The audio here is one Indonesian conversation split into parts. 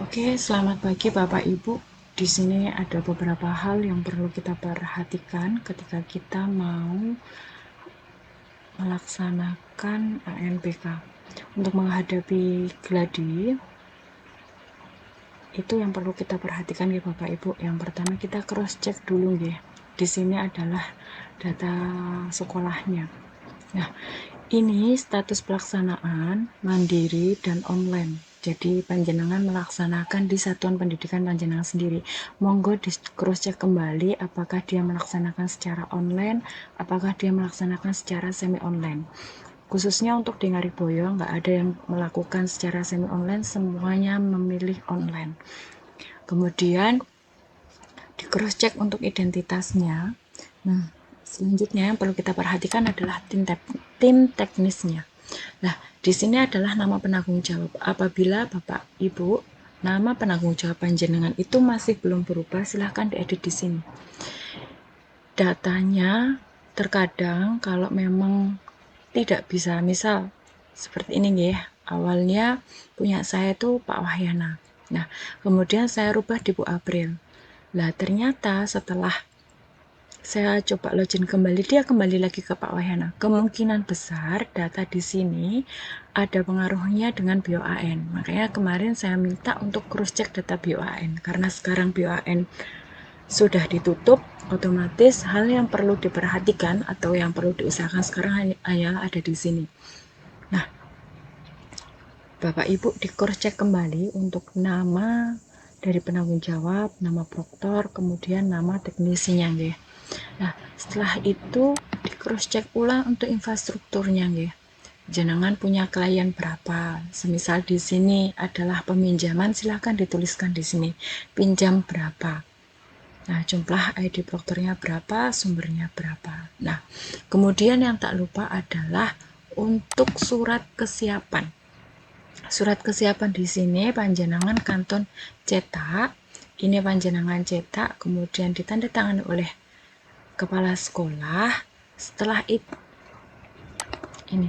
Oke, selamat pagi Bapak Ibu. Di sini ada beberapa hal yang perlu kita perhatikan ketika kita mau melaksanakan ANPK. Untuk menghadapi gladi, itu yang perlu kita perhatikan ya Bapak Ibu. Yang pertama kita cross check dulu ya. Di sini adalah data sekolahnya. Nah, ini status pelaksanaan mandiri dan online. Jadi panjenengan melaksanakan di satuan pendidikan panjenengan sendiri. Monggo di cross check kembali apakah dia melaksanakan secara online, apakah dia melaksanakan secara semi online. Khususnya untuk di Ngariboyo nggak ada yang melakukan secara semi online, semuanya memilih online. Kemudian di cross check untuk identitasnya. Nah, selanjutnya yang perlu kita perhatikan adalah tim teknisnya. Nah, di sini adalah nama penanggung jawab. Apabila Bapak Ibu nama penanggung jawab panjenengan itu masih belum berubah, silahkan diedit di sini. Datanya terkadang kalau memang tidak bisa, misal seperti ini ya, awalnya punya saya itu Pak Wahyana. Nah, kemudian saya rubah di Bu April. Lah ternyata setelah saya coba login kembali, dia kembali lagi ke Pak Wahyana. Kemungkinan besar data di sini ada pengaruhnya dengan BOAN. Makanya kemarin saya minta untuk cross check data BOAN. Karena sekarang BOAN sudah ditutup, otomatis hal yang perlu diperhatikan atau yang perlu diusahakan sekarang hanya ada di sini. Nah, Bapak Ibu di cross check kembali untuk nama dari penanggung jawab, nama proktor, kemudian nama teknisinya ya. Nah, setelah itu di cross check ulang untuk infrastrukturnya ya. Jenengan punya klien berapa? Semisal di sini adalah peminjaman, silahkan dituliskan di sini. Pinjam berapa? Nah, jumlah ID proktornya berapa, sumbernya berapa. Nah, kemudian yang tak lupa adalah untuk surat kesiapan. Surat kesiapan di sini panjenengan kanton cetak. Ini panjenengan cetak, kemudian ditandatangani oleh kepala sekolah. Setelah itu ini.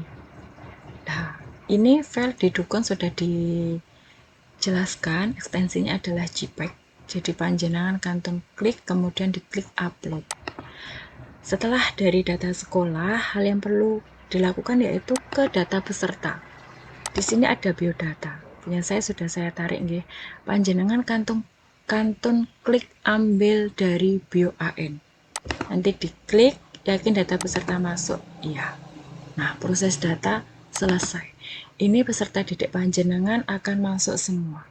Nah, ini file didukung sudah dijelaskan, ekstensinya adalah JPEG. Jadi panjenengan kanton klik, kemudian diklik upload. Setelah dari data sekolah, hal yang perlu dilakukan yaitu ke data peserta. Di sini ada biodata. Punya saya sudah saya tarik nggih. Panjenengan kanton klik ambil dari BioAN. Nanti diklik, yakin data peserta masuk. Iya. Nah, proses data selesai. Ini peserta didik panjenengan akan masuk semua.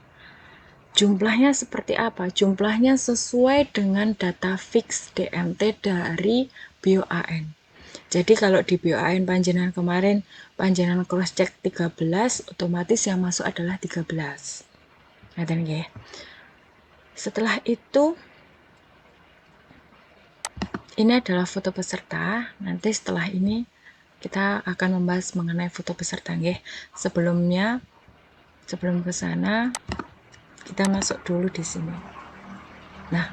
Jumlahnya seperti apa? Jumlahnya sesuai dengan data fix DMT dari BioAN. Jadi kalau di BioAN panjenengan kemarin panjenengan cross check 13, otomatis yang masuk adalah 13. Ngaten nggih. Setelah itu ini adalah foto peserta. Nanti setelah ini kita akan membahas mengenai foto peserta nggih. Sebelum ke sana kita masuk dulu di sini. Nah,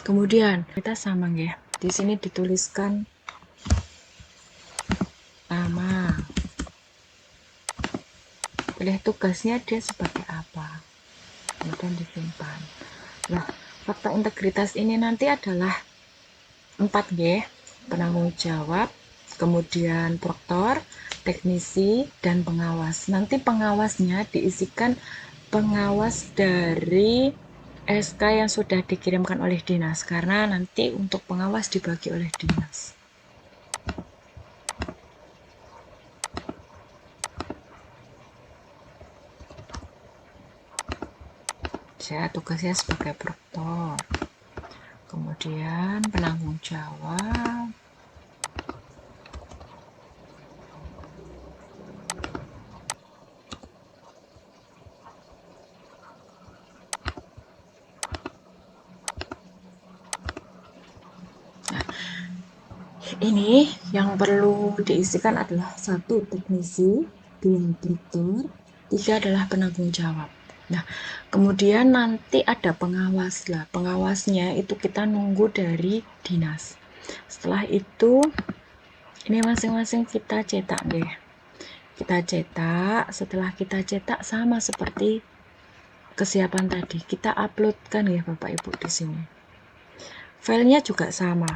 kemudian kita sama nggih. Di sini dituliskan nama. Pilih tugasnya dia sebagai apa. Kemudian disimpan. Nah, fakta integritas ini nanti adalah 4G, penanggung jawab, kemudian proktor, teknisi, dan pengawas. Nanti pengawasnya diisikan pengawas dari SK yang sudah dikirimkan oleh dinas, karena nanti untuk pengawas dibagi oleh dinas. Saya tugasnya sebagai proktor, kemudian penanggung jawab, ini yang perlu diisikan adalah 1 teknisi, 2 proktor, 3 adalah penanggung jawab. Nah, kemudian nanti ada pengawas lah. Pengawasnya itu kita nunggu dari dinas. Setelah itu ini masing-masing kita cetak deh. Kita cetak, setelah kita cetak sama seperti kesiapan tadi kita uploadkan ya Bapak Ibu di sini. Filenya juga sama.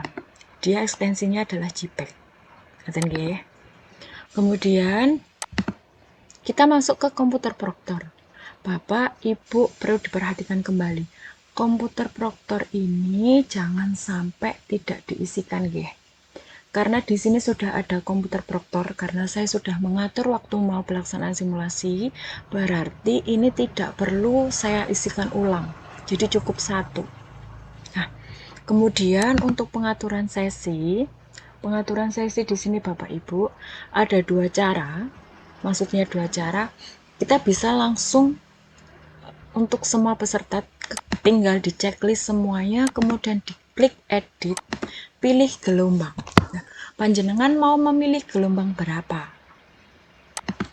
Dia ekstensinya adalah JPEG. Ngaten nggih. Kemudian kita masuk ke komputer Proctor. Bapak, Ibu perlu diperhatikan kembali. Komputer Proctor ini jangan sampai tidak diisikan nggih. Karena di sini sudah ada komputer Proctor, karena saya sudah mengatur waktu mau pelaksanaan simulasi, berarti ini tidak perlu saya isikan ulang. Jadi cukup satu. Nah, kemudian untuk pengaturan sesi di sini Bapak Ibu ada dua cara. Maksudnya dua cara. Kita bisa langsung untuk semua peserta tinggal di checklist semuanya, kemudian diklik edit, pilih gelombang. Nah, panjenengan mau memilih gelombang berapa?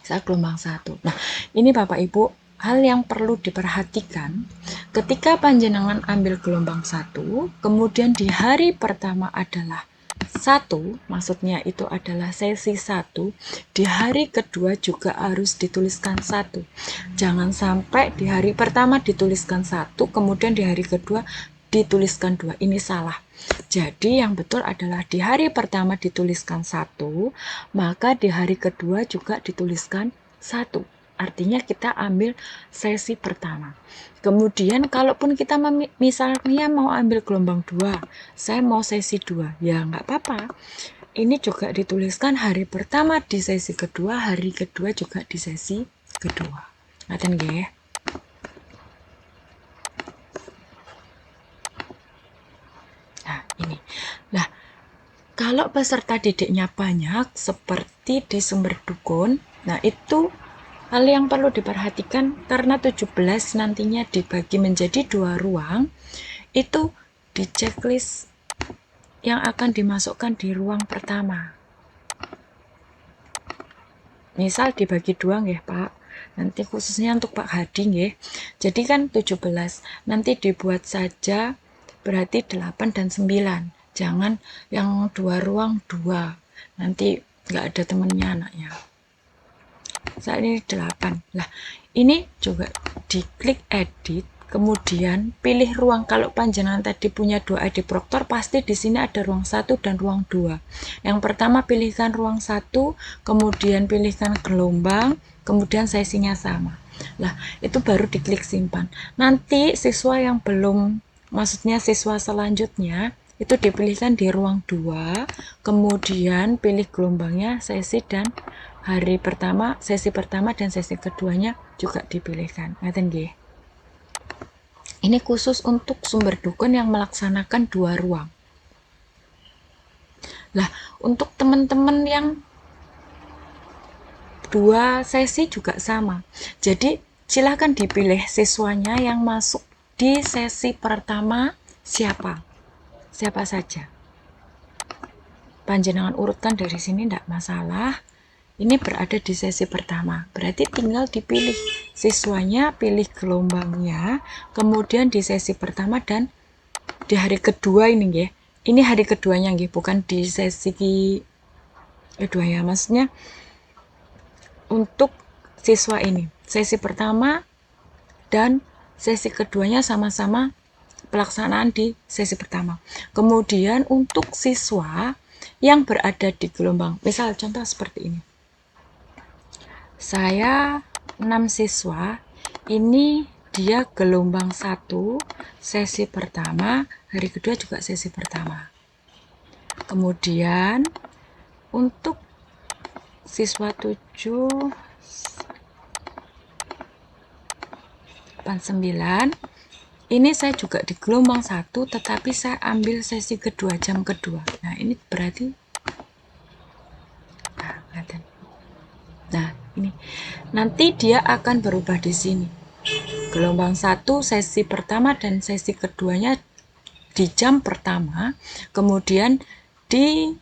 Saya gelombang 1. Nah, ini Bapak Ibu, hal yang perlu diperhatikan ketika panjenengan ambil gelombang 1, kemudian di hari pertama adalah 1, maksudnya itu adalah sesi 1, di hari kedua juga harus dituliskan 1. Jangan sampai di hari pertama dituliskan 1, kemudian di hari kedua dituliskan 2. Ini salah. Jadi yang betul adalah di hari pertama dituliskan 1, maka di hari kedua juga dituliskan 1. Artinya kita ambil sesi pertama. Kemudian kalaupun kita misalnya mau ambil gelombang 2, saya mau sesi 2, ya nggak apa-apa. Ini juga dituliskan hari pertama di sesi kedua, hari kedua juga di sesi kedua. Ngaten nggih? Nah, ini. Nah, kalau peserta didiknya banyak seperti di sumber dukun, nah itu hal yang perlu diperhatikan karena 17 nantinya dibagi menjadi 2 ruang, itu di checklist yang akan dimasukkan di ruang pertama. Misal dibagi 2 nggih, Pak. Nanti khususnya untuk Pak Hadi nggih. Jadi kan 17, nanti dibuat saja berarti 8 dan 9. Jangan yang 2 ruang 2. Nanti nggak ada temennya anaknya. Saat ini 8. Nah, ini juga diklik edit, kemudian pilih ruang. Kalau panjenengan tadi punya 2 ID Proctor, pasti di sini ada ruang 1 dan ruang 2. Yang pertama pilihkan ruang 1, kemudian pilihkan gelombang, kemudian sesinya sama. Nah, itu baru diklik simpan. Nanti siswa yang belum, maksudnya siswa selanjutnya, itu dipilihkan di ruang 2, kemudian pilih gelombangnya, sesi dan hari pertama, sesi pertama dan sesi keduanya juga dipilihkan. Ngaten nggih. Ini khusus untuk sumber dukun yang melaksanakan 2 ruang. Lah, untuk teman-teman yang 2 sesi juga sama. Jadi, silahkan dipilih siswanya yang masuk di sesi pertama siapa. Siapa saja. Panjenengan urutkan dari sini tidak masalah. Ini berada di sesi pertama, berarti tinggal dipilih siswanya, pilih gelombangnya, kemudian di sesi pertama dan di hari kedua ini nggih. Ini hari keduanya nggih, bukan di sesi kedua ya, maksudnya untuk siswa ini. Sesi pertama dan sesi keduanya sama-sama pelaksanaan di sesi pertama. Kemudian untuk siswa yang berada di gelombang, misal contoh seperti ini. Saya 6 siswa, ini dia gelombang 1, sesi pertama, hari kedua juga sesi pertama. Kemudian untuk siswa 7, 8, 9, ini saya juga di gelombang 1, tetapi saya ambil sesi kedua, jam kedua. Nah, ini berarti ini nanti dia akan berubah di sini. Gelombang 1 sesi pertama dan sesi keduanya di jam pertama, kemudian di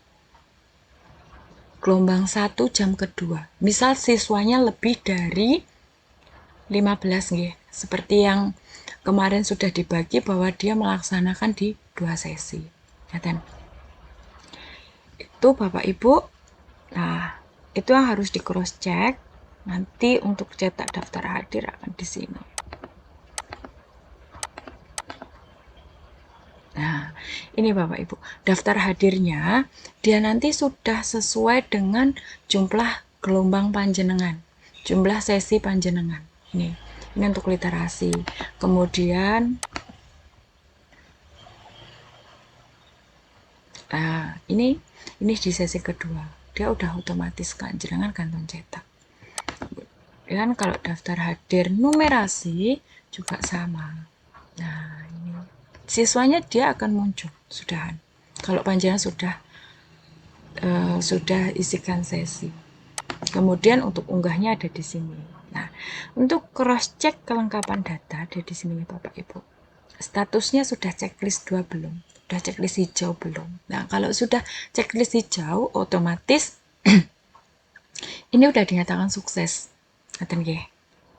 gelombang 1 jam kedua. Misal siswanya lebih dari 15 nggih. Seperti yang kemarin sudah dibagi bahwa dia melaksanakan di 2 sesi. Itu Bapak Ibu. Nah, itu yang harus di cross check. Nanti untuk cetak daftar hadir akan di sini. ini Bapak Ibu, daftar hadirnya dia nanti sudah sesuai dengan jumlah gelombang panjenengan, jumlah sesi panjenengan. Ini untuk literasi. Kemudian ini di sesi kedua. Dia udah otomatis panjenengan kantong cetak. Dan kalau daftar hadir numerasi juga sama. Nah, ini siswanya dia akan muncul sudahan. Kalau panjenengan sudah isikan sesi. Kemudian untuk unggahnya ada di sini. Nah, untuk cross check kelengkapan data ada di sini Bapak Ibu. Statusnya sudah checklist 2 belum? Sudah checklist hijau belum? Nah, kalau sudah checklist hijau otomatis ini udah dinyatakan sukses. Ngaten nggih.